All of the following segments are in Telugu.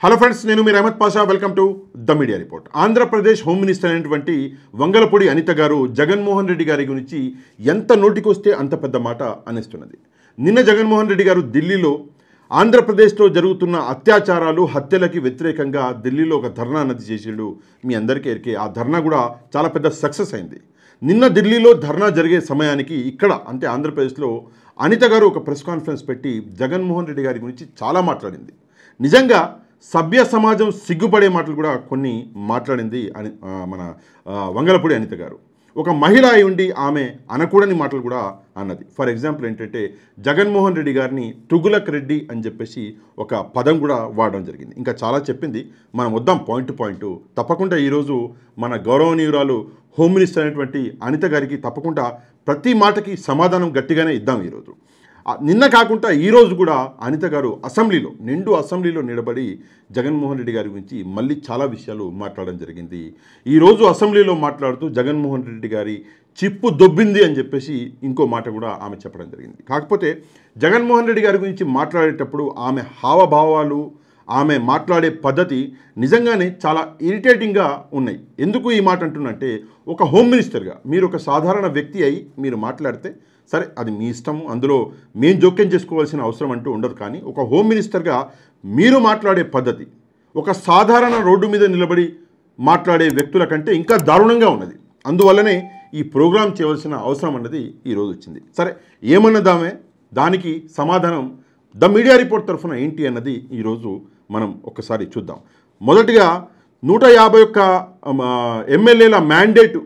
హలో ఫ్రెండ్స్, నేను మీ Ahmed Pasha. Welcome to the media report. Andhra Pradesh home minister అయినటువంటి వంగలపూడి అనిత గారు జగన్మోహన్ రెడ్డి గారి గురించి ఎంత నోటికొస్తే అంత పెద్ద మాట అనేస్తున్నది. నిన్న జగన్మోహన్ రెడ్డి గారు ఢిల్లీలో ఆంధ్రప్రదేశ్లో జరుగుతున్న అత్యాచారాలు హత్యలకి వ్యతిరేకంగా ఢిల్లీలో ఒక ధర్నా అన్నది చేసిండు. మీ అందరికీ ఎరికే. ఆ ధర్నా కూడా చాలా పెద్ద సక్సెస్ అయింది. నిన్న ఢిల్లీలో ధర్నా జరిగే సమయానికి ఇక్కడ అంటే ఆంధ్రప్రదేశ్లో అనిత గారు ఒక ప్రెస్ కాన్ఫరెన్స్ పెట్టి జగన్మోహన్ రెడ్డి గారి గురించి చాలా మాట్లాడింది. నిజంగా సభ్య సమాజం సిగ్గుపడే మాటలు కూడా కొన్ని మాట్లాడింది మన వంగలపూడి అనిత గారు. ఒక మహిళ అయి ఉండి ఆమె అనకూడని మాటలు కూడా అన్నది. ఫర్ ఎగ్జాంపుల్ ఏంటంటే జగన్మోహన్ రెడ్డి గారిని తుగులక్ రెడ్డి అని చెప్పేసి ఒక పదం కూడా వాడడం జరిగింది. ఇంకా చాలా చెప్పింది. మనం వద్దాం పాయింట్ టు పాయింట్. తప్పకుండా ఈరోజు మన గౌరవనీయురాలు హోమ్ మినిస్టర్ అయినటువంటి అనిత గారికి తప్పకుండా ప్రతి మాటకి సమాధానం గట్టిగానే ఇద్దాం ఈరోజు. నిన్న కాకుండా ఈరోజు కూడా అనిత గారు నిండు అసెంబ్లీలో నిలబడి జగన్మోహన్ రెడ్డి గారి గురించి మళ్ళీ చాలా విషయాలు మాట్లాడడం జరిగింది. ఈరోజు అసెంబ్లీలో మాట్లాడుతూ జగన్మోహన్ రెడ్డి గారి చిప్పు దొబ్బింది అని చెప్పేసి ఇంకో మాట కూడా ఆమె చెప్పడం జరిగింది. కాకపోతే జగన్మోహన్ రెడ్డి గారి గురించి మాట్లాడేటప్పుడు ఆమె హావభావాలు, ఆమె మాట్లాడే పద్ధతి నిజంగానే చాలా ఇరిటేటింగ్గా ఉన్నాయి. ఎందుకు ఈ మాట అంటున్నంటే, ఒక హోమ్ మినిస్టర్గా మీరు ఒక సాధారణ వ్యక్తి అయి మీరు మాట్లాడితే సరే, అది మీ ఇష్టము, అందులో మేము జోక్యం చేసుకోవాల్సిన అవసరం అంటూ ఉండదు. కానీ ఒక హోమ్ మినిస్టర్గా మీరు మాట్లాడే పద్ధతి ఒక సాధారణ రోడ్డు మీద నిలబడి మాట్లాడే వ్యక్తుల కంటే ఇంకా దారుణంగా ఉన్నది. అందువల్లనే ఈ ప్రోగ్రాం చేయవలసిన అవసరం అన్నది ఈరోజు వచ్చింది. సరే, ఏమన్నదామే దానికి సమాధానం ద మీడియా రిపోర్ట్ తరఫున ఏంటి అన్నది ఈరోజు మనం ఒకసారి చూద్దాం. మొదటిగా 151 ఎమ్మెల్యేల మ్యాండేటు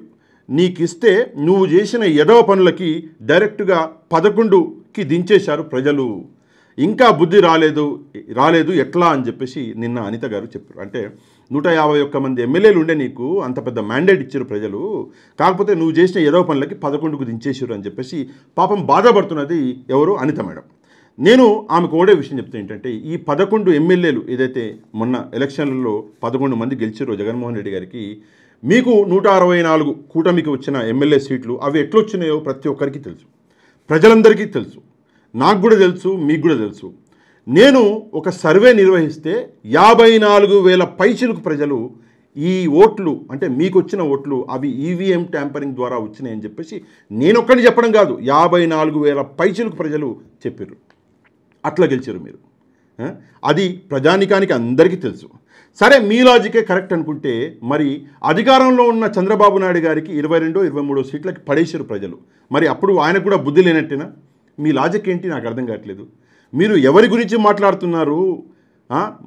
నీకిస్తే నువ్వు చేసిన ఎదవ పనులకి డైరెక్ట్గా 11కి దించేశారు ప్రజలు. ఇంకా బుద్ధి రాలేదు ఎట్లా అని చెప్పేసి నిన్న అనిత గారు చెప్పారు. అంటే 151 మంది ఎమ్మెల్యేలు ఉండే నీకు అంత పెద్ద మ్యాండేట్ ఇచ్చారు ప్రజలు, కాకపోతే నువ్వు చేసిన ఎదవ పనులకి 11కు దించేశారు అని చెప్పేసి పాపం బాధపడుతున్నది ఎవరు? అనిత మేడం. నేను ఆమెకు ఓడే విషయం చెప్తే ఏంటంటే, ఈ 11 ఎమ్మెల్యేలు ఏదైతే మొన్న ఎలక్షన్లలో 11 మంది గెలిచారో జగన్మోహన్ రెడ్డి గారికి, మీకు 164 కూటమికి వచ్చిన ఎమ్మెల్యే సీట్లు అవి ఎట్లొచ్చినాయో ప్రతి ఒక్కరికి తెలుసు, ప్రజలందరికీ తెలుసు, నాకు కూడా తెలుసు, మీకు కూడా తెలుసు. నేను ఒక సర్వే నిర్వహిస్తే 54,000 పైచిలకు ప్రజలు ఈ ఓట్లు అంటే మీకు వచ్చిన ఓట్లు అవి ఈవీఎం ట్యాంపరింగ్ ద్వారా వచ్చినాయని చెప్పేసి నేను ఒక్కడిని చెప్పడం కాదు, 54,000 పైచిలకు ప్రజలు చెప్పారు. అట్లా గెలిచారు మీరు. అది ప్రజానికానికి అందరికీ తెలుసు. సరే, మీ లాజికే కరెక్ట్ అనుకుంటే మరి అధికారంలో ఉన్న చంద్రబాబు నాయుడు గారికి 22, 23 సీట్లకి పడేశారు ప్రజలు. మరి అప్పుడు ఆయనకు కూడా బుద్ధి లేనట్టేనా? మీ లాజిక్ ఏంటి నాకు అర్థం కావట్లేదు. మీరు ఎవరి గురించి మాట్లాడుతున్నారు?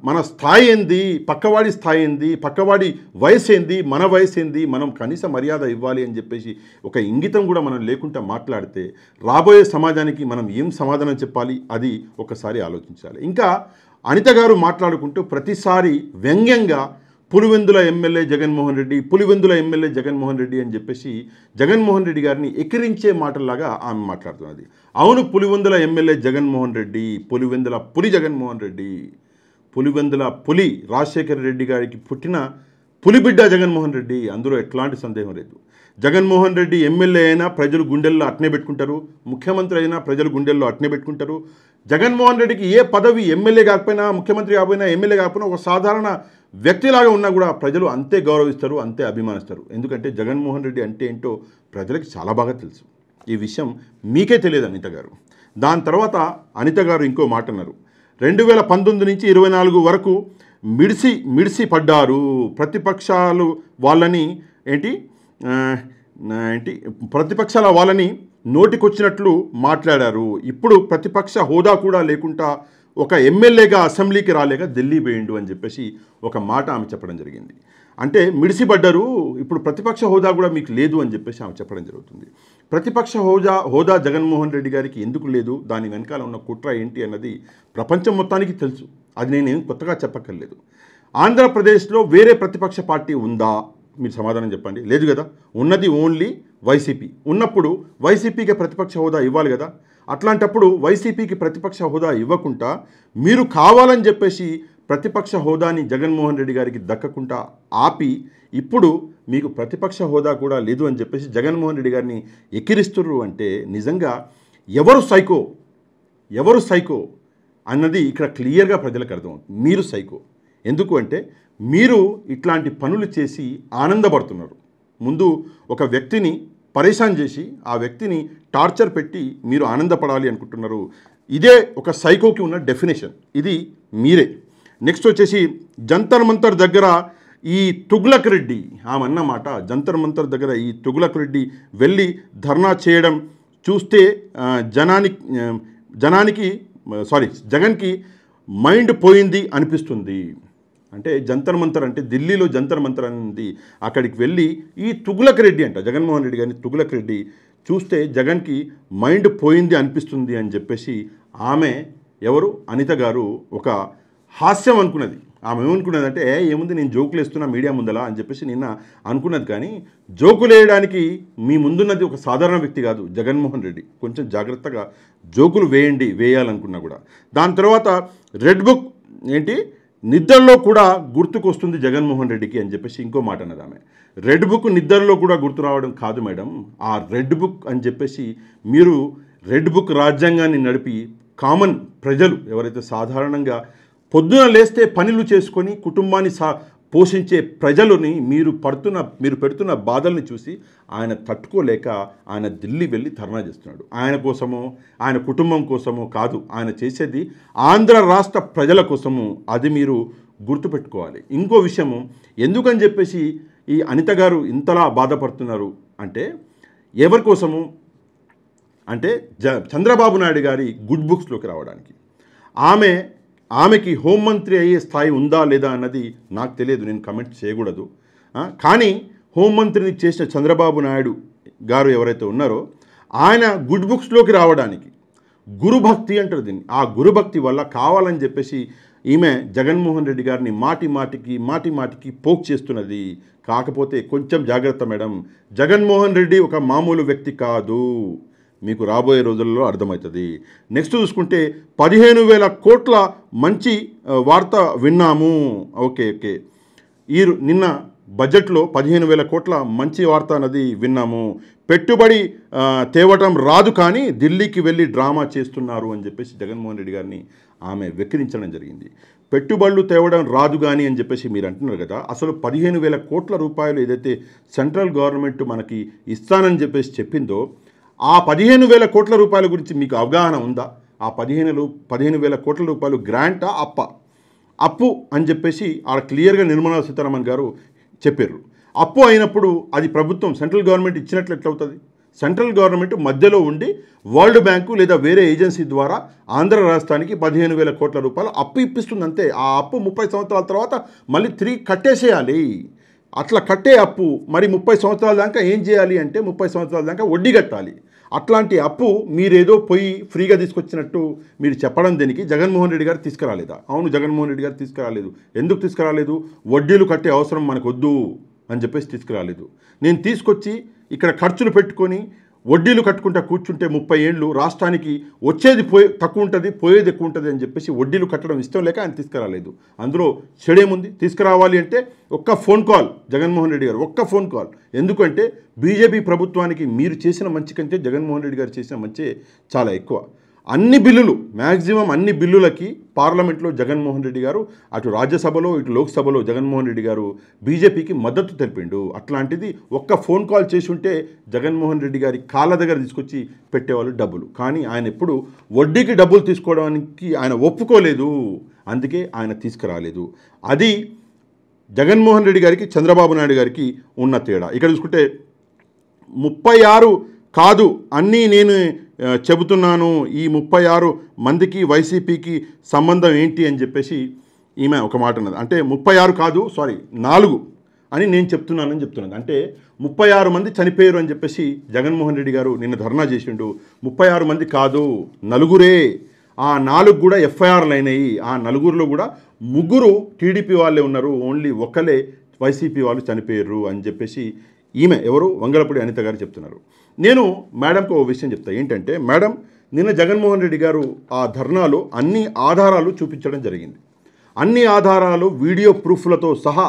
మన స్థాయి ఏంది, పక్కవాడి స్థాయి ఏంది, పక్కవాడి వయసు ఏంది, మన వయసు ఏంది, మనం కనీస మర్యాద ఇవ్వాలి అని చెప్పేసి ఒక ఇంగితం కూడా మనం లేకుండా మాట్లాడితే రాబోయే సమాజానికి మనం ఏం సమాధానం చెప్పాలి అది ఒకసారి ఆలోచించాలి. ఇంకా అనిత గారు మాట్లాడుకుంటూ ప్రతిసారి వ్యంగ్యంగా పులివెందుల ఎమ్మెల్యే జగన్మోహన్ రెడ్డి అని చెప్పేసి జగన్మోహన్ రెడ్డి గారిని ఎక్కిరించే మాటల్లాగా ఆమె మాట్లాడుతున్నది. అవును, పులివెందుల ఎమ్మెల్యే జగన్మోహన్ రెడ్డి, పులివెందుల పులి జగన్మోహన్ రెడ్డి, పులివెందుల పులి రాజశేఖర రెడ్డి గారికి పుట్టిన పులిబిడ్డ జగన్మోహన్ రెడ్డి, అందులో ఎట్లాంటి సందేహం లేదు. జగన్మోహన్ రెడ్డి ఎమ్మెల్యే అయినా ప్రజలు గుండెల్లో అట్నే పెట్టుకుంటారు, ముఖ్యమంత్రి అయినా ప్రజలు గుండెల్లో అట్నే పెట్టుకుంటారు. జగన్మోహన్ రెడ్డికి ఏ పదవి, ఎమ్మెల్యే కాకపోయినా, ముఖ్యమంత్రి కాకపోయినా, ఎమ్మెల్యే కాకపోయినా, ఒక సాధారణ వ్యక్తిలాగా ఉన్నా కూడా ప్రజలు అంతే గౌరవిస్తారు, అంతే అభిమానిస్తారు. ఎందుకంటే జగన్మోహన్ రెడ్డి అంటే ఏంటో ప్రజలకి చాలా బాగా తెలుసు. ఈ విషయం మీకే తెలియదు అనిత గారు. దాని తర్వాత అనిత గారు ఇంకో మాట అన్నారు. 2019 నుంచి 24 వరకు మిడిసి పడ్డారు. ప్రతిపక్షాలు వాళ్ళని ప్రతిపక్షాల వాళ్ళని నోటికొచ్చినట్లు మాట్లాడారు. ఇప్పుడు ప్రతిపక్ష హోదా కూడా లేకుండా ఒక ఎమ్మెల్యేగా అసెంబ్లీకి రాలేక ఢిల్లీ పోయిండు అని చెప్పేసి ఒక మాట ఆమె చెప్పడం జరిగింది. అంటే మిడిసిపడ్డారు, ఇప్పుడు ప్రతిపక్ష హోదా కూడా మీకు లేదు అని చెప్పేసి ఆమె చెప్పడం జరుగుతుంది. ప్రతిపక్ష హోదా జగన్మోహన్ రెడ్డి గారికి ఎందుకు లేదు, దాని వెనకాల ఉన్న కుట్ర ఏంటి అన్నది ప్రపంచం మొత్తానికి తెలుసు. అది నేనేం కొత్తగా చెప్పక్కర్లేదు. ఆంధ్రప్రదేశ్లో వేరే ప్రతిపక్ష పార్టీ ఉందా? మీరు సమాధానం చెప్పండి. లేదు కదా, ఉన్నది ఓన్లీ వైసీపీ. ఉన్నప్పుడు వైసీపీకి ప్రతిపక్ష హోదా ఇవ్వాలి కదా. అట్లాంటప్పుడు వైసీపీకి ప్రతిపక్ష హోదా ఇవ్వకుండా మీరు కావాలని చెప్పేసి ప్రతిపక్ష హోదాని జగన్మోహన్ రెడ్డి గారికి దక్కకుండా ఆపి ఇప్పుడు మీకు ప్రతిపక్ష హోదా కూడా లేదు అని చెప్పేసి జగన్మోహన్ రెడ్డి గారిని ఎక్కిరిస్తున్నారు అంటే నిజంగా ఎవరు సైకో అన్నది ఇక్కడ క్లియర్గా ప్రజలకు అర్థమవుతుంది. మీరు సైకో. ఎందుకు అంటే మీరు ఇట్లాంటి పనులు చేసి ఆనందపడుతున్నారు. ముందు ఒక వ్యక్తిని పరేషాన్ చేసి ఆ వ్యక్తిని టార్చర్ పెట్టి మీరు ఆనందపడాలి అనుకుంటున్నారు. ఇదే ఒక సైకోకి ఉన్న డెఫినేషన్. ఇది మీరే. నెక్స్ట్ వచ్చేసి జంతర్ మంతర్ దగ్గర ఈ తుగ్లక్ రెడ్డి ఆమె అన్నమాట, జంతర్ మంతర్ దగ్గర ఈ తుగ్లక్ రెడ్డి వెళ్ళి ధర్నా చేయడం చూస్తే జగన్కి మైండ్ పోయింది అనిపిస్తుంది. అంటే జంతర్ మంతర్ అంటే ఢిల్లీలో జంతర్ మంతర్ అనేది, అక్కడికి వెళ్ళి ఈ తుగ్లక్ రెడ్డి అంట జగన్మోహన్ రెడ్డి గారిని తుగ్లక్ రెడ్డి చూస్తే జగన్కి మైండ్ పోయింది అనిపిస్తుంది అని చెప్పేసి ఆమె ఎవరు అనిత గారు ఒక హాస్యం అనుకున్నది. ఆమె ఏమనుకున్నది అంటే ఏముంది నేను జోకులు వేస్తున్నా మీడియా ముందలా అని చెప్పేసి నిన్న అనుకున్నది. కానీ జోకులు వేయడానికి మీ ముందున్నది ఒక సాధారణ వ్యక్తి కాదు జగన్మోహన్ రెడ్డి. కొంచెం జాగ్రత్తగా జోకులు వేయాలనుకున్నా కూడా. దాని తర్వాత రెడ్ బుక్ ఏంటి నిద్రలో కూడా గుర్తుకొస్తుంది జగన్మోహన్ రెడ్డికి అని చెప్పేసి ఇంకో మాట అన్నది ఆమె. రెడ్ బుక్ నిద్రలో కూడా గుర్తు రావడం కాదు మేడం, ఆ రెడ్ బుక్ అని చెప్పేసి మీరు రెడ్ బుక్ రాజ్యాంగాన్ని నడిపి కామన్ ప్రజలు ఎవరైతే సాధారణంగా పొద్దున లేస్తే పనులు చేసుకొని కుటుంబాన్ని పోషించే ప్రజలని మీరు పెడుతున్న బాధల్ని చూసి ఆయన తట్టుకోలేక ఆయన ఢిల్లీ వెళ్ళి ధర్నా చేస్తున్నాడు. ఆయన కోసమో ఆయన కుటుంబం కోసమో కాదు, ఆయన చేసేది ఆంధ్ర రాష్ట్ర ప్రజల కోసము. అది మీరు గుర్తుపెట్టుకోవాలి. ఇంకో విషయము, ఎందుకని చెప్పేసి ఈ అనిత గారు ఇంతలా బాధపడుతున్నారు అంటే ఎవరి కోసము అంటే చంద్రబాబు నాయుడు గారి గుడ్ బుక్స్లోకి రావడానికి. ఆమెకి హోంమంత్రి అయ్యే స్థాయి ఉందా లేదా అన్నది నాకు తెలియదు, నేను కమెంట్ చేయకూడదు. కానీ హోంమంత్రిని చేసిన చంద్రబాబు నాయుడు గారు ఎవరైతే ఉన్నారో ఆయన గుడ్ బుక్స్లోకి రావడానికి గురుభక్తి అంటారు దీన్ని. ఆ గురుభక్తి వల్ల కావాలని చెప్పేసి ఈమె జగన్మోహన్ రెడ్డి గారిని మాటి మాటికి పోక్ చేస్తున్నది. కాకపోతే కొంచెం జాగ్రత్త మేడం, జగన్మోహన్ రెడ్డి ఒక మామూలు వ్యక్తి కాదు, మీకు రాబోయే రోజుల్లో అర్థమవుతుంది. నెక్స్ట్ చూసుకుంటే 15,000 కోట్ల మంచి వార్త విన్నాము. ఓకే నిన్న బడ్జెట్లో 15,000 కోట్ల మంచి వార్త అన్నది విన్నాము. పెట్టుబడి తేవటం రాదు కానీ ఢిల్లీకి వెళ్ళి డ్రామా చేస్తున్నారు అని చెప్పేసి జగన్మోహన్ రెడ్డి గారిని ఆమె వెక్కిరించడం జరిగింది. పెట్టుబడులు తేవడం రాదు కానీ అని చెప్పేసి మీరు అంటున్నారు కదా, అసలు 15,000 కోట్ల రూపాయలు ఏదైతే సెంట్రల్ గవర్నమెంట్ మనకి ఇస్తానని చెప్పేసి చెప్పిందో ఆ 15,000 కోట్ల రూపాయల గురించి మీకు అవగాహన ఉందా? ఆ 15,000 కోట్ల రూపాయలు గ్రాంటా అప్పు అని చెప్పేసి ఆడ క్లియర్గా నిర్మలా సీతారామన్ గారు చెప్పారు. అప్పు అయినప్పుడు అది ప్రభుత్వం సెంట్రల్ గవర్నమెంట్ ఇచ్చినట్లు ఎట్లవుతుంది? సెంట్రల్ గవర్నమెంట్ మధ్యలో ఉండి వరల్డ్ బ్యాంకు లేదా వేరే ఏజెన్సీ ద్వారా ఆంధ్ర రాష్ట్రానికి 15,000 కోట్ల రూపాయలు అప్పు ఇప్పిస్తుంది అంతే. ఆ అప్పు 30 సంవత్సరాల తర్వాత మళ్ళీ తిరిగి కట్టేసేయాలి. అట్లా కట్టే అప్పు మరి 30 సంవత్సరాల దాకా ఏం చేయాలి అంటే 30 సంవత్సరాల దాకా వడ్డీ కట్టాలి. అట్లాంటి అప్పు మీరేదో పోయి ఫ్రీగా తీసుకొచ్చినట్టు మీరు చెప్పడం దేనికి? జగన్మోహన్ రెడ్డి గారు తీసుకురాలేదా? అవును, జగన్మోహన్ రెడ్డి గారు తీసుకురాలేదు. ఎందుకు తీసుకురాలేదు? వడ్డీలు కట్టే అవసరం మనకు వద్దు అని చెప్పేసి తీసుకురాలేదు. నేను తీసుకొచ్చి ఇక్కడ ఖర్చులు పెట్టుకొని వడ్డీలు కట్టుకుంటా కూర్చుంటే 30 ఏళ్ళు రాష్ట్రానికి వచ్చేది తక్కువ ఉంటుంది, పోయేది ఎక్కువ ఉంటుంది అని చెప్పేసి వడ్డీలు కట్టడం ఇష్టం లేక ఆయన తీసుకురాలేదు. అందులో చెడేముంది? తీసుకురావాలి అంటే ఒక్క ఫోన్ కాల్ జగన్మోహన్ రెడ్డి గారు, ఒక్క ఫోన్ కాల్. ఎందుకంటే బీజేపీ ప్రభుత్వానికి మీరు చేసిన మంచి కంటే జగన్మోహన్ రెడ్డి గారు చేసిన మంచి చాలా ఎక్కువ. అన్ని బిల్లులు మ్యాక్సిమం అన్ని బిల్లులకి పార్లమెంట్లో జగన్మోహన్ రెడ్డి గారు, అటు రాజ్యసభలో ఇటు లోక్సభలో జగన్మోహన్ రెడ్డి గారు బీజేపీకి మద్దతు తెలిపిండు. అట్లాంటిది ఒక్క ఫోన్ కాల్ చేసి ఉంటే జగన్మోహన్ రెడ్డి గారి కాళ్ళ దగ్గర తీసుకొచ్చి పెట్టేవాళ్ళు డబ్బులు. కానీ ఆయన ఎప్పుడు వడ్డీకి డబ్బులు తీసుకోవడానికి ఆయన ఒప్పుకోలేదు, అందుకే ఆయన తీసుకురాలేదు. అది జగన్మోహన్ రెడ్డి గారికి చంద్రబాబు నాయుడు గారికి ఉన్న తేడా. ఇక్కడ చూసుకుంటే 36 కాదు అన్నీ నేను చెబుతున్నాను, ఈ 36 మందికి వైసీపీకి సంబంధం ఏంటి అని చెప్పేసి ఈమె ఒక మాట అన్నది. అంటే 36 కాదు 4 అని నేను చెప్తున్నాను. అంటే 36 మంది చనిపోయారు అని చెప్పేసి జగన్మోహన్ రెడ్డి గారు నిన్న ధర్నా చేసిండు. 36 మంది కాదు 4. ఆ 4 కూడా ఎఫ్ఐఆర్లు అయినాయి. ఆ 4లో కూడా 3 టీడీపీ వాళ్ళే ఉన్నారు, ఓన్లీ ఒకలే వైసీపీ వాళ్ళు చనిపోయారు అని చెప్పేసి ఈమె ఎవరు వంగలపూడి అనిత గారు చెప్తున్నారు. నేను మేడంకు ఓ విషయం చెప్తా. ఏంటంటే మేడం, నిన్న జగన్మోహన్ రెడ్డి గారు ఆ ధర్నాలో అన్ని ఆధారాలు చూపించడం జరిగింది. అన్ని ఆధారాలు వీడియో ప్రూఫ్లతో సహా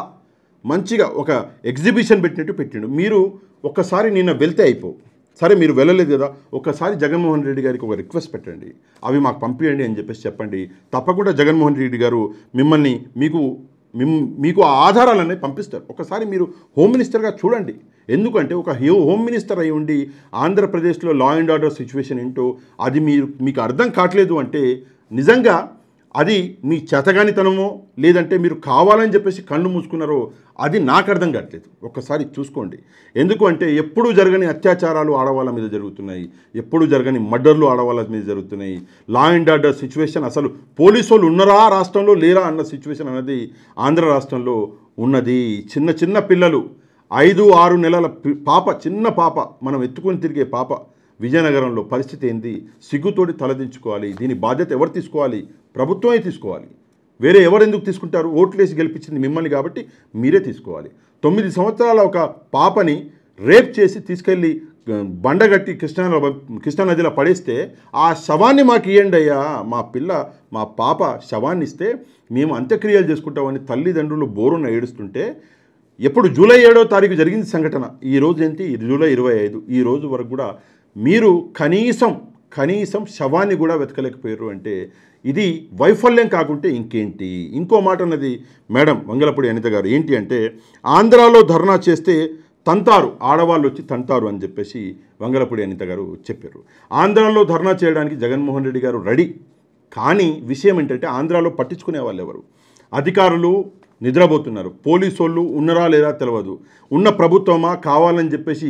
మంచిగా ఒక ఎగ్జిబిషన్ పెట్టిండు. మీరు ఒక్కసారి నిన్న వెళ్తే అయిపోవు. సరే మీరు వెళ్ళలేదు కదా, ఒక్కసారి జగన్మోహన్ రెడ్డి గారికి ఒక రిక్వెస్ట్ పెట్టండి, అవి మాకు పంపించండి అని చెప్పేసి చెప్పండి. తప్పకుండా జగన్మోహన్ రెడ్డి గారు మిమ్మల్ని మీకు మీకు ఆ ఆధారాలన్నీ పంపిస్తారు. ఒకసారి మీరు హోమ్ మినిస్టర్గా చూడండి. ఎందుకంటే ఒక హోమ్ మినిస్టర్ అయి ఉండి ఆంధ్రప్రదేశ్లో లా అండ్ ఆర్డర్ సిచ్యువేషన్ ఏంటో అది మీకు అర్థం కావట్లేదు అంటే నిజంగా అది మీ చేతగానితనమో లేదంటే మీరు కావాలని చెప్పేసి కళ్ళు మూసుకున్నారో అది నాకు అర్థం కావట్లేదు. ఒక్కసారి చూసుకోండి. ఎందుకు అంటే ఎప్పుడు జరగని అత్యాచారాలు ఆడవాళ్ళ మీద జరుగుతున్నాయి, ఎప్పుడు జరగని మర్డర్లు ఆడవాళ్ళ మీద జరుగుతున్నాయి. లా అండ్ ఆర్డర్ సిచ్యువేషన్ అసలు పోలీసు వాళ్ళు ఉన్నారా రాష్ట్రంలో లేరా అన్న సిచ్యువేషన్ అనేది ఆంధ్ర రాష్ట్రంలో ఉన్నది. చిన్న చిన్న పిల్లలు 5-6 నెలల పాప, చిన్న పాప, మనం ఎత్తుకొని తిరిగే పాప విజయనగరంలో పరిస్థితి ఏంది? సిగ్గుతోటి తలదించుకోవాలి. దీని బాధ్యత ఎవరు తీసుకోవాలి? ప్రభుత్వమే తీసుకోవాలి. వేరే ఎవరు ఎందుకు తీసుకుంటారు? ఓట్లేసి గెలిపించింది మిమ్మల్ని కాబట్టి మీరే తీసుకోవాలి. 9 సంవత్సరాల ఒక పాపని రేప్ చేసి తీసుకెళ్ళి బండగట్టి కృష్ణానదిలో పడేస్తే ఆ శవాన్ని మాకు ఇవ్వండి అయ్యా, మా పాప శవాన్ని ఇస్తే మేము అంత్యక్రియలు చేసుకుంటామని తల్లిదండ్రులు బోరున ఏడుస్తుంటే ఎప్పుడు జూలై 7వ తారీఖు జరిగింది సంఘటన. ఈరోజు ఏంటి? జూలై 25. ఈ రోజు వరకు కూడా మీరు కనీసం శవాన్ని కూడా వెతకలేకపోయారు అంటే ఇది వైఫల్యం కాకుంటే ఇంకేంటి? ఇంకో మాట అన్నది మేడం వంగలపూడి అనిత గారు. ఏంటి అంటే ఆంధ్రాలో ధర్నా చేస్తే తంతారు, ఆడవాళ్ళు వచ్చి తంతారు అని చెప్పేసి వంగలపూడి అనిత గారు చెప్పారు. ఆంధ్రాలో ధర్నా చేయడానికి జగన్మోహన్ రెడ్డి గారు రెడీ. కానీ విషయం ఏంటంటే ఆంధ్రాలో పట్టించుకునే వాళ్ళు ఎవరు? అధికారులు నిద్రపోతున్నారు. పోలీసు వాళ్ళు ఉన్నారా లేదా తెలియదు. ఉన్న ప్రభుత్వమా కావాలని చెప్పేసి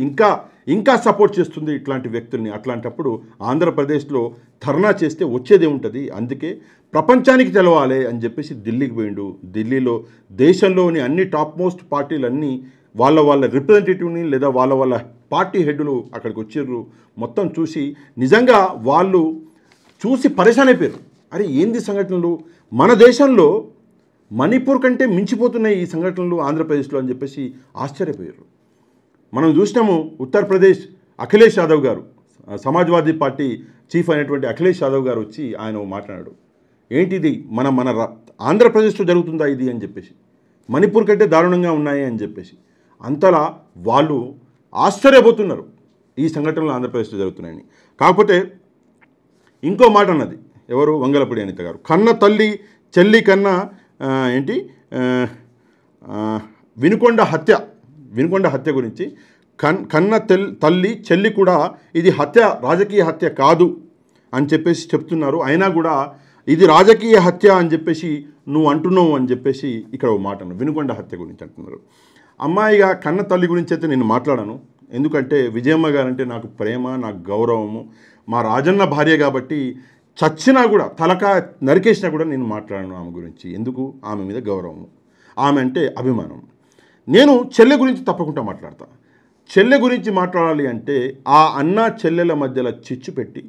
ఇంకా సపోర్ట్ చేస్తుంది ఇట్లాంటి వ్యక్తుల్ని. అట్లాంటప్పుడు ఆంధ్రప్రదేశ్లో ధర్నా చేస్తే వచ్చేదే ఉంటుంది. అందుకే ప్రపంచానికి తెలవాలి అని చెప్పేసి ఢిల్లీకి పోయిండు. ఢిల్లీలో దేశంలోని అన్ని టాప్ మోస్ట్ పార్టీలన్నీ వాళ్ళ రిప్రజెంటేటివ్ని లేదా వాళ్ళ పార్టీ హెడ్లు అక్కడికి వచ్చారు. మొత్తం చూసి నిజంగా వాళ్ళు చూసి పరేషాన్ అయిపోయారు. అరే ఏంది సంఘటనలు? మన దేశంలో మణిపూర్ కంటే మించిపోతున్నాయి ఈ సంఘటనలు ఆంధ్రప్రదేశ్లో అని చెప్పేసి ఆశ్చర్యపోయారు. మనం చూసినాము ఉత్తరప్రదేశ్ అఖిలేష్ యాదవ్ గారు, సమాజ్వాదీ పార్టీ చీఫ్ అయినటువంటి అఖిలేష్ యాదవ్ గారు వచ్చి ఆయన మాట్లాడాడు. ఏంటిది మన ఆంధ్రప్రదేశ్లో జరుగుతుందా ఇది అని చెప్పేసి, మణిపూర్ కంటే దారుణంగా ఉన్నాయి అని చెప్పేసి అంతలా వాళ్ళు ఆశ్చర్యపోతున్నారు ఈ సంఘటనలు ఆంధ్రప్రదేశ్లో జరుగుతున్నాయని. కాకపోతే ఇంకో మాట అన్నది ఎవరు? వంగలపూడి అనిత గారు. కన్న తల్లి చెల్లి కన్నా వినుకొండ హత్య గురించి కన్న తల్లి చెల్లి కూడా ఇది రాజకీయ హత్య కాదు అని చెప్పేసి చెప్తున్నారు. అయినా కూడా ఇది రాజకీయ హత్య అని చెప్పేసి నువ్వు అంటున్నావు అని చెప్పేసి ఇక్కడ ఒక మాట అన్నారు. వినుకొండ హత్య గురించి అంటున్నారు. అమ్మాయిగా కన్న తల్లి గురించి అయితే నేను మాట్లాడాను. ఎందుకంటే విజయమ్మ గారంటే నాకు ప్రేమ, నాకు గౌరవము. మా రాజన్న భార్య కాబట్టి చచ్చినా కూడా తలకాయ నరికేసినా కూడా నేను మాట్లాడను ఆమె గురించి. ఎందుకు? ఆమె మీద గౌరవము, ఆమె అంటే అభిమానం. నేను చెల్లె గురించి తప్పకుండా మాట్లాడతా. చెల్లె గురించి మాట్లాడాలి అంటే ఆ అన్న చెల్లెల మధ్యలో చిచ్చు పెట్టి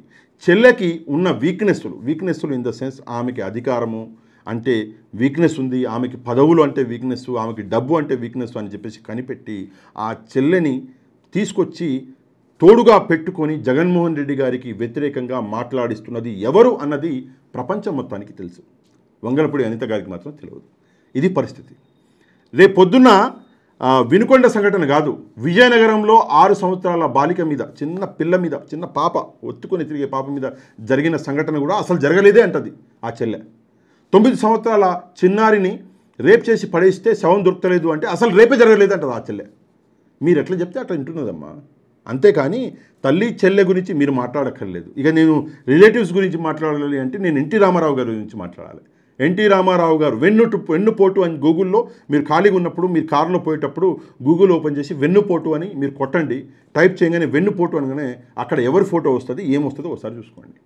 చెల్లెకి ఉన్న వీక్నెస్లు ఇన్ ద సెన్స్ ఆమెకి అధికారము అంటే వీక్నెస్ ఉంది, ఆమెకి పదవులు అంటే వీక్నెస్, ఆమెకి డబ్బు అంటే వీక్నెస్ అని చెప్పేసి కనిపెట్టి ఆ చెల్లెని తీసుకొచ్చి తోడుగా పెట్టుకొని జగన్మోహన్ రెడ్డి గారికి వ్యతిరేకంగా మాట్లాడిస్తున్నది ఎవరు అన్నది ప్రపంచం మొత్తానికి తెలుసు. వంగలపూడి అనిత గారికి మాత్రం తెలియదు. ఇది పరిస్థితి. రేపు పొద్దున్న వినుకొండ సంఘటన కాదు, విజయనగరంలో 6 సంవత్సరాల బాలిక మీద, చిన్న పిల్ల మీద, చిన్న పాప, ఒత్తుకొని తిరిగే పాప మీద జరిగిన సంఘటన కూడా అసలు జరగలేదే అంటది ఆ చెల్లె. 9 సంవత్సరాల చిన్నారిని రేప్ చేసి పడేస్తే శవం దొరకలేదు అంటే అసలు రేపే జరగలేదు అంటది ఆ చెల్లె. మీరు ఎట్లా చెప్తే అట్లా వింటున్నదమ్మా. అంతేకాని తల్లి చెల్లె గురించి మీరు మాట్లాడక్కర్లేదు. ఇక నేను రిలేటివ్స్ గురించి మాట్లాడాలి అంటే నేను ఎన్టీ రామారావు గారి గురించి మాట్లాడాలి. ఎన్టీ రామారావు గారు వెన్నుపోటు అని గూగుల్లో మీరు ఖాళీగా ఉన్నప్పుడు, మీరు కారులో పోయేటప్పుడు గూగుల్ ఓపెన్ చేసి వెన్నుపోటు అని మీరు కొట్టండి. టైప్ చేయగానే వెన్నుపోటు అనగానే అక్కడ ఎవరి ఫోటో వస్తుంది, ఏమొస్తుందో ఒకసారి చూసుకోండి.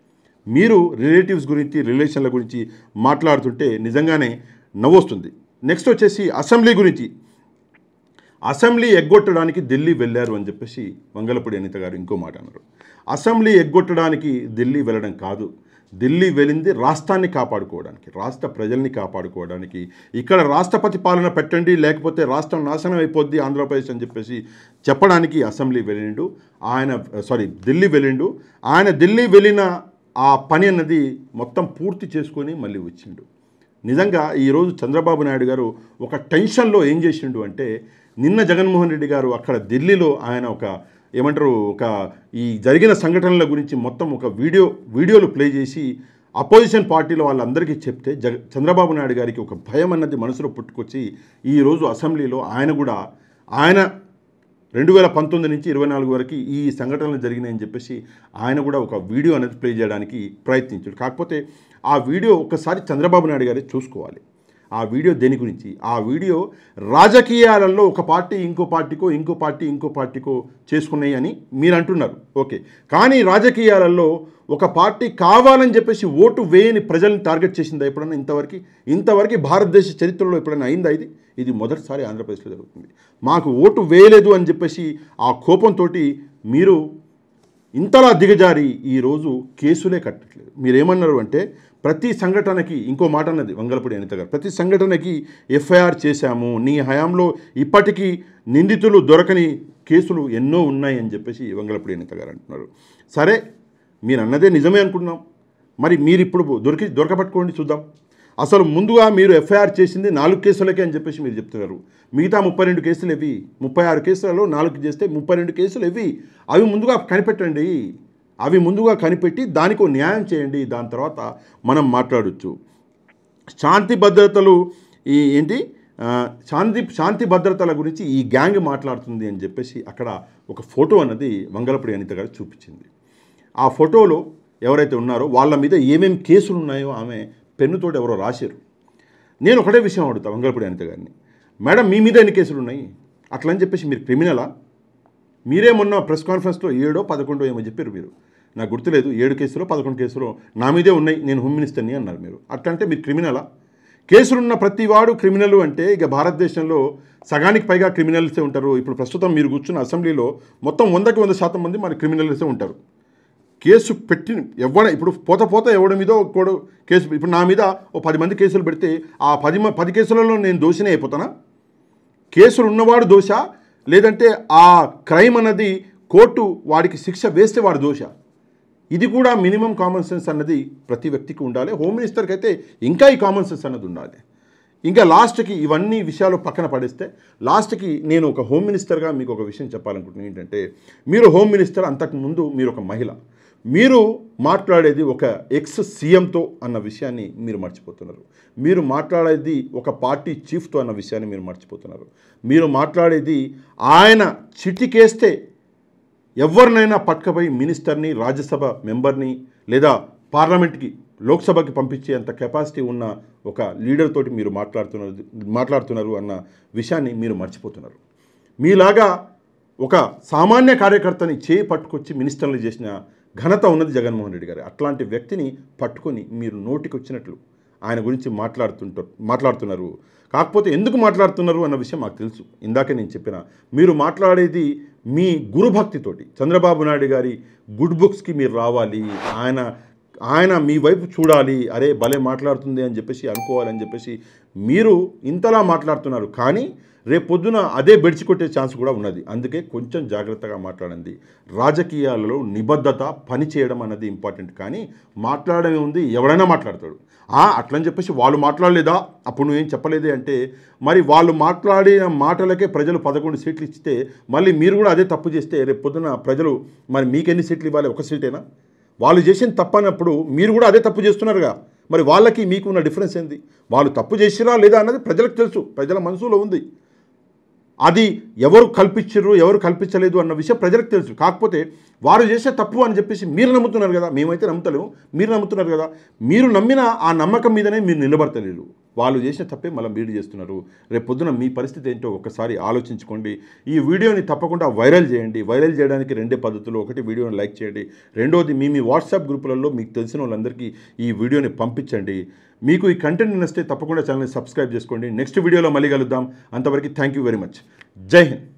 మీరు రిలేటివ్స్ గురించి, రిలేషన్ల గురించి మాట్లాడుతుంటే నిజంగానే నవ్వొస్తుంది. నెక్స్ట్ వచ్చేసి అసెంబ్లీ గురించి. అసెంబ్లీ ఎగ్గొట్టడానికి ఢిల్లీ వెళ్ళారు అని చెప్పేసి వంగలపూడి అనిత గారు ఇంకో మాట అన్నారు. అసెంబ్లీ ఎగ్గొట్టడానికి ఢిల్లీ వెళ్ళడం కాదు, ఢిల్లీ వెళ్ళింది రాష్ట్రాన్ని కాపాడుకోవడానికి, రాష్ట్ర ప్రజల్ని కాపాడుకోవడానికి. ఇక్కడ రాష్ట్రపతి పాలన పెట్టండి లేకపోతే రాష్ట్రం నాశనం అయిపోద్ది ఆంధ్రప్రదేశ్ అని చెప్పేసి చెప్పడానికి అసెంబ్లీ వెళ్ళిండు ఢిల్లీ వెళ్ళిండు. ఆయన ఢిల్లీ వెళ్ళిన ఆ పని అన్నది మొత్తం పూర్తి చేసుకొని మళ్ళీ వచ్చిండు. నిజంగా ఈరోజు చంద్రబాబు నాయుడు గారు ఒక టెన్షన్లో ఏం చేసిండు అంటే, నిన్న జగన్మోహన్ రెడ్డి గారు అక్కడ ఢిల్లీలో ఆయన ఒక ఈ జరిగిన సంఘటనల గురించి మొత్తం ఒక వీడియోలు ప్లే చేసి అపోజిషన్ పార్టీలో వాళ్ళందరికీ చెప్తే చంద్రబాబు నాయుడు గారికి ఒక భయం అన్నది మనసులో పుట్టుకొచ్చి ఈరోజు అసెంబ్లీలో ఆయన 2019 నుంచి 24 వరకు ఈ సంఘటనలు జరిగినాయని చెప్పేసి ఆయన కూడా ఒక వీడియో అనేది ప్లే చేయడానికి ప్రయత్నించాడు. కాకపోతే ఆ వీడియో ఒక్కసారి చంద్రబాబు నాయుడు గారే చూసుకోవాలి. ఆ వీడియో దేని గురించి? ఆ వీడియో రాజకీయాలలో ఒక పార్టీ ఇంకో పార్టీకో చేసుకున్నాయి అని మీరు అంటున్నారు, ఓకే. కానీ రాజకీయాలలో ఒక పార్టీ కావాలని చెప్పేసి ఓటు వేయని ప్రజల్ని టార్గెట్ చేసిందా ఎప్పుడన్నా? ఇంతవరకు భారతదేశ చరిత్రలో ఎప్పుడైనా అయిందా? ఇది మొదటిసారి ఆంధ్రప్రదేశ్లో జరుగుతుంది. మాకు ఓటు వేయలేదు అని చెప్పేసి ఆ కోపంతో మీరు ఇంతలా దిగజారి ఈరోజు కేసులే కట్టట్లేదు. మీరేమన్నారు అంటే ప్రతి సంఘటనకి, ఇంకో మాట అన్నది వంగలపూడి అనిత గారు, ప్రతి సంఘటనకి ఎఫ్ఐఆర్ చేశాము, నీ హయాంలో ఇప్పటికీ నిందితులు దొరకని కేసులు ఎన్నో ఉన్నాయి అని చెప్పేసి వంగలపూడి అనిత గారు అంటున్నారు. సరే, మీరు అన్నదే నిజమే అనుకుంటున్నాం. మరి మీరు ఇప్పుడు దొరకబట్టుకోండి చూద్దాం. అసలు ముందుగా మీరు ఎఫ్ఐఆర్ చేసింది 4 కేసులకే అని చెప్పేసి మీరు చెప్తున్నారు. మిగతా 32 కేసులు ఇవి. 36 కేసులలో 4 చేస్తే 32 కేసులు ఇవి. అవి ముందుగా కనిపెట్టండి. అవి ముందుగా కనిపెట్టి దానికో న్యాయం చేయండి. దాని తర్వాత మనం మాట్లాడవచ్చు. శాంతి భద్రతలు శాంతి భద్రతల గురించి ఈ గ్యాంగ్ మాట్లాడుతుంది అని చెప్పేసి అక్కడ ఒక ఫోటో అన్నది వంగలపూడి అనిత గారు చూపించింది. ఆ ఫోటోలో ఎవరైతే ఉన్నారో వాళ్ళ మీద ఏమేమి కేసులు ఉన్నాయో ఆమె పెన్నుతోటి ఎవరో రాశారు. నేను ఒకటే విషయం అడుగుతా వంగలపూడి అనిత గారిని, మేడం మీ మీద ఎన్ని కేసులు ఉన్నాయి? అట్లా అని చెప్పేసి మీరు క్రిమినలా? మీరే మొన్న ప్రెస్ కాన్ఫరెన్స్లో 7-11 ఏమో చెప్పారు. మీరు నాకు గుర్తులేదు, 7 కేసులో 11 కేసులో నా మీదే ఉన్నాయి, నేను హోమ్ మినిస్టర్ని అన్నారు మీరు. అట్లంటే మీరు క్రిమినలా? కేసులున్న ప్రతి వాడు క్రిమినల్ అంటే ఇక భారతదేశంలో సగానికి పైగా క్రిమినల్సే ఉంటారు. ఇప్పుడు ప్రస్తుతం మీరు కూర్చున్న అసెంబ్లీలో మొత్తం 100కి 100% మంది మన క్రిమినల్సే ఉంటారు. కేసు పెట్టి ఇప్పుడు పోత ఎవడి మీదో ఒకడు కేసు, ఇప్పుడు నా మీద ఓ 10 మంది కేసులు పెడితే ఆ 10 కేసులలో నేను దోషినే అయిపోతానా? కేసులు ఉన్నవాడు దోష, లేదంటే ఆ క్రైమ్ అన్నది కోర్టు వాడికి శిక్ష వేస్తే వాడు దోష? ఇది కూడా మినిమం కామన్ సెన్స్ అన్నది ప్రతి వ్యక్తికి ఉండాలి. హోమ్ మినిస్టర్కి అయితే ఇంకా ఈ కామన్ సెన్స్ అన్నది ఉండాలి. ఇంకా లాస్ట్కి ఇవన్నీ విషయాలు పక్కన పడేస్తే లాస్ట్కి నేను ఒక హోమ్ మినిస్టర్గా మీకు ఒక విషయం చెప్పాలనుకుంటున్నాను. ఏంటంటే మీరు హోమ్ మినిస్టర్, అంతకుముందు మీరు ఒక మహిళ, మీరు మాట్లాడేది ఒక ఎక్స్ సీఎంతో అన్న విషయాన్ని మీరు మర్చిపోతున్నారు. మీరు మాట్లాడేది ఒక పార్టీ చీఫ్తో అన్న విషయాన్ని మీరు మర్చిపోతున్నారు. మీరు మాట్లాడేది ఆయన చిటికేస్తే ఎవరినైనా పట్టుకపోయి మినిస్టర్ని, రాజ్యసభ మెంబర్ని లేదా పార్లమెంట్కి, లోక్సభకి పంపించే అంత కెపాసిటీ ఉన్న ఒక లీడర్ తోటి మీరు మాట్లాడుతున్నారు అన్న విషయాన్ని మీరు మర్చిపోతున్నారు. మీలాగా ఒక సామాన్య కార్యకర్తని చేయి పట్టుకొచ్చి మినిస్టర్లు చేసిన ఘనత ఉన్నది జగన్మోహన్ రెడ్డి గారు. అట్లాంటి వ్యక్తిని పట్టుకొని మీరు నోటికి వచ్చినట్లు ఆయన గురించి మాట్లాడుతున్నారు. కాకపోతే ఎందుకు మాట్లాడుతున్నారు అన్న విషయం మాకు తెలుసు. ఇందాకే నేను చెప్పిన, మీరు మాట్లాడేది మీ గురుభక్తితోటి. చంద్రబాబు నాయుడు గారి గుడ్ బుక్స్కి మీరు రావాలి, ఆయన మీ వైపు చూడాలి, అరే భలే మాట్లాడుతుంది అని చెప్పేసి అనుకోవాలని చెప్పేసి మీరు ఇంతలా మాట్లాడుతున్నారు. కానీ రేపొద్దున అదే బెడిచి కొట్టే ఛాన్స్ కూడా ఉన్నది. అందుకే కొంచెం జాగ్రత్తగా మాట్లాడండి. రాజకీయాలలో నిబద్ధత, పని చేయడం అన్నది ఇంపార్టెంట్. కానీ మాట్లాడమే ఉంది, ఎవడైనా మాట్లాడతాడు. అట్లని చెప్పేసి వాళ్ళు మాట్లాడలేదా, అప్పుడు నువ్వేం చెప్పలేదే అంటే, మరి వాళ్ళు మాట్లాడిన మాటలకే ప్రజలు 11 సీట్లు ఇస్తే మళ్ళీ మీరు కూడా అదే తప్పు చేస్తే రేపొద్దున ప్రజలు మరి మీకెన్ని సీట్లు ఇవ్వాలి? 1 సీటేనా? వాళ్ళు చేసిన తప్పనప్పుడు మీరు కూడా అదే తప్పు చేస్తున్నారుగా. మరి వాళ్ళకి మీకు ఉన్న డిఫరెన్స్ ఏంది? వాళ్ళు తప్పు చేసిరా లేదా అన్నది ప్రజలకు తెలుసు, ప్రజల మనసులో ఉంది. అది ఎవరు కల్పించరు, ఎవరు కల్పించలేదు అన్న విషయం ప్రజలకు తెలుసు. కాకపోతే వారు చేసే తప్పు అని చెప్పేసి మీరు నమ్ముతున్నారు కదా. మేమైతే నమ్ముతలేము, మీరు నమ్ముతున్నారు కదా. మీరు నమ్మిన ఆ నమ్మకం మీదనే మీరు నిలబడతలేరు. వాళ్ళు చేసిన తప్పే మళ్ళీ మీరు చేస్తున్నారు. రేపు పొద్దున మీ పరిస్థితి ఏంటో ఒక్కసారి ఆలోచించుకోండి. ఈ వీడియోని తప్పకుండా వైరల్ చేయండి. వైరల్ చేయడానికి 2 పద్ధతులు. ఒకటి, వీడియోని లైక్ చేయండి. రెండోది, మీ వాట్సాప్ గ్రూపులలో మీకు తెలిసిన వాళ్ళందరికీ ఈ వీడియోని పంపించండి. మీకు ఈ కంటెంట్ నచ్చితే తప్పకుండా ఛానల్ని సబ్స్క్రైబ్ చేసుకోండి. నెక్స్ట్ వీడియోలో మళ్ళీ కలుద్దాం. అంతవరకు థ్యాంక్ యూ వెరీ మచ్. జై హింద్.